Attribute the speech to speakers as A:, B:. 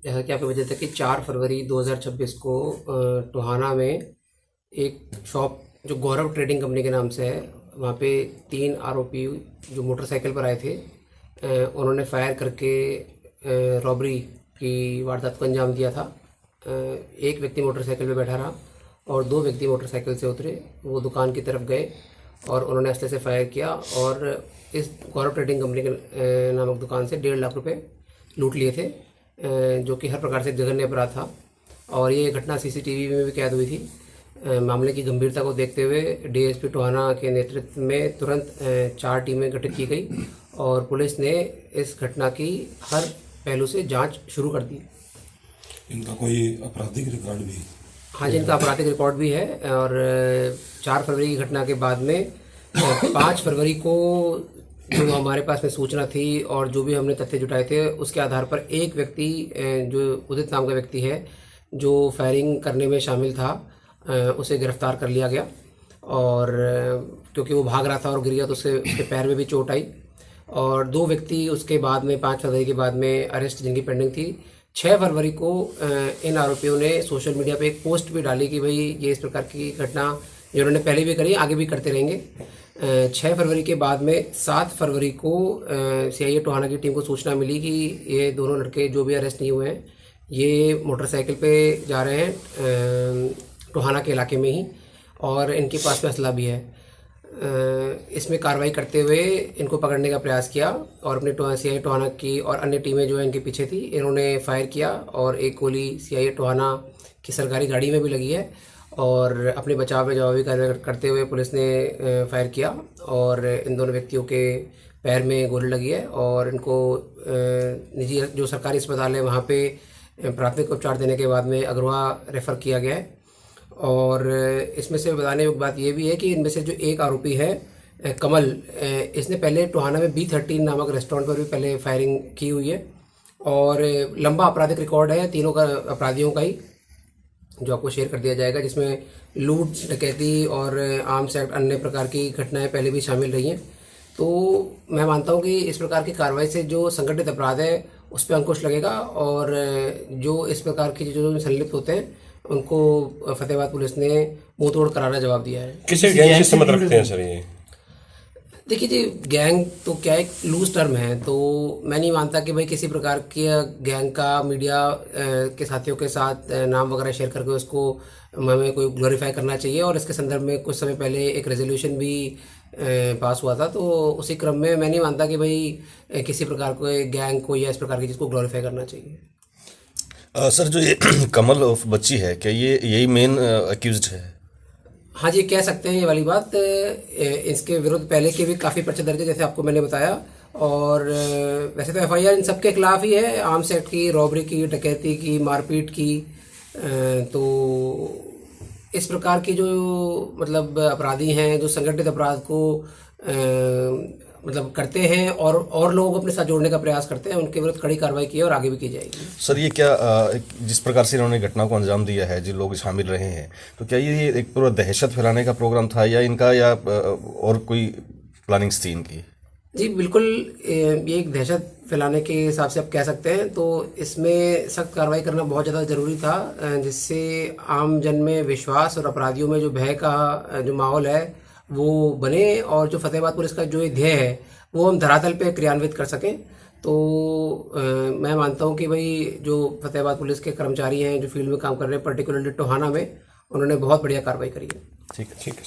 A: जैसा कि आपको बता था कि 4 फरवरी 2026 को टोहाना में एक शॉप जो गौरव ट्रेडिंग कंपनी के नाम से है, वहाँ पे 3 आरोपी जो मोटरसाइकिल पर आए थे, उन्होंने फायर करके रॉबरी की वारदात को अंजाम दिया था। एक व्यक्ति मोटरसाइकिल पे बैठा रहा और 2 व्यक्ति मोटरसाइकिल से उतरे, वो दुकान की तरफ गए और उन्होंने असले से फायर किया और इस गौरव ट्रेडिंग कंपनी के नामक दुकान से 1.5 लाख रुपए लूट लिए थे, जो कि हर प्रकार से जघन्य अपराध था। और ये घटना सीसीटीवी में भी कैद हुई थी। मामले की गंभीरता को देखते हुए डीएसपी टोहाना के नेतृत्व में तुरंत 4 टीमें गठित की गई और पुलिस ने इस घटना की हर पहलू से जांच शुरू कर दी।
B: इनका कोई आपराधिक रिकॉर्ड भी?
A: हाँ जी, इनका आपराधिक रिकॉर्ड भी है। और 4 फरवरी की घटना के बाद में 5 फरवरी को जो हमारे पास में सूचना थी और जो भी हमने तथ्य जुटाए थे, उसके आधार पर एक व्यक्ति जो उदित नाम का व्यक्ति है जो फायरिंग करने में शामिल था, उसे गिरफ्तार कर लिया गया। और क्योंकि वो भाग रहा था और गिर गया तो उसके पैर में भी चोट आई। और 2 व्यक्ति उसके बाद में 5 फरवरी के बाद में अरेस्ट जिनकी पेंडिंग थी। 6 फरवरी को इन आरोपियों ने सोशल मीडिया पे एक पोस्ट भी डाली कि भाई ये इस प्रकार की घटना जो उन्होंने पहले भी करी, आगे भी करते रहेंगे। 6 फरवरी के बाद में 7 फरवरी को सीआईए टोहाना की टीम को सूचना मिली कि ये दोनों लड़के जो भी अरेस्ट नहीं हुए हैं, ये मोटरसाइकिल पे जा रहे हैं टोहाना के इलाके में ही, और इनके पास में असला भी है। इसमें कार्रवाई करते हुए इनको पकड़ने का प्रयास किया और अपने सीआईए टोहाना की और अन्य टीमें जो है इनके पीछे थी, इन्होंने फायर किया और एक गोली सीआईए टोहाना की सरकारी गाड़ी में भी लगी है। और अपने बचाव में जवाबी कार्रवाई करते हुए पुलिस ने फायर किया और इन दोनों व्यक्तियों के पैर में गोली लगी है और इनको निजी जो सरकारी अस्पताल है वहाँ पे प्राथमिक उपचार देने के बाद में अग्रवा रेफ़र किया गया है। और इसमें से बताने योग्य बात ये भी है कि इनमें से जो एक आरोपी है कमल, इसने पहले टोहाना में B13 नामक रेस्टोरेंट पर भी पहले फायरिंग की हुई है और लंबा आपराधिक रिकॉर्ड है तीनों का अपराधियों का ही, जो आपको शेयर कर दिया जाएगा, जिसमें लूट, डकैती और आर्म्स एक्ट अन्य प्रकार की घटनाएं पहले भी शामिल रही हैं। तो मैं मानता हूं कि इस प्रकार की कार्रवाई से जो संगठित अपराध है उस पर अंकुश लगेगा और जो इस प्रकार की जो संलिप्त होते हैं उनको फतेहाबाद पुलिस ने मुंह तोड़ करारा जवाब दिया है।
B: किसी गैंग से संबंध रखते हैं सर ये?
A: देखिए जी, गैंग तो क्या एक लूज टर्म है, तो मैं नहीं मानता कि भाई किसी प्रकार की गैंग का मीडिया के साथियों के साथ नाम वगैरह शेयर करके उसको हमें कोई ग्लोरीफाई करना चाहिए। और इसके संदर्भ में कुछ समय पहले एक रेजोल्यूशन भी पास हुआ था, तो उसी क्रम में मैं नहीं मानता कि भाई किसी प्रकार को गैंग को या इस प्रकार की चीज़ को ग्लोरीफाई करना चाहिए।
C: सर, जो ये कमल उर्फ बच्ची है, क्या ये यही मेन अक्यूज्ड है?
A: हाँ जी, कह सकते हैं ये वाली बात। इसके विरुद्ध पहले के भी काफ़ी पर्चे दर्ज है, जैसे आपको मैंने बताया। और वैसे तो एफआईआर इन सबके खिलाफ ही है, आर्म्स एक्ट की, रॉबरी की, डकैती की, मारपीट की। तो इस प्रकार की जो मतलब अपराधी हैं जो संगठित अपराध को मतलब करते हैं और लोगों को अपने साथ जोड़ने का प्रयास करते हैं, उनके विरुद्ध कड़ी कार्रवाई की है और आगे भी की जाएगी।
C: सर, ये क्या जिस प्रकार से इन्होंने घटना को अंजाम दिया है, जिन लोग शामिल रहे हैं, तो क्या ये एक पूरा दहशत फैलाने का प्रोग्राम था या इनका, या और कोई प्लानिंग्स थी इनकी?
A: जी बिल्कुल, ये एक दहशत फैलाने के हिसाब से आप कह सकते हैं। तो इसमें सख्त कार्रवाई करना बहुत ज़्यादा ज़रूरी था, जिससे आम जन में विश्वास और अपराधियों में जो भय का जो माहौल है वो बने और जो फतेहाबाद पुलिस का जो ये ध्येय है वो हम धरातल पे क्रियान्वित कर सकें। तो मैं मानता हूँ कि भाई जो फतेहाबाद पुलिस के कर्मचारी हैं जो फील्ड में काम कर रहे हैं, पर्टिकुलरली टोहाना में, उन्होंने बहुत बढ़िया कार्रवाई करी है।
C: ठीक है, ठीक है।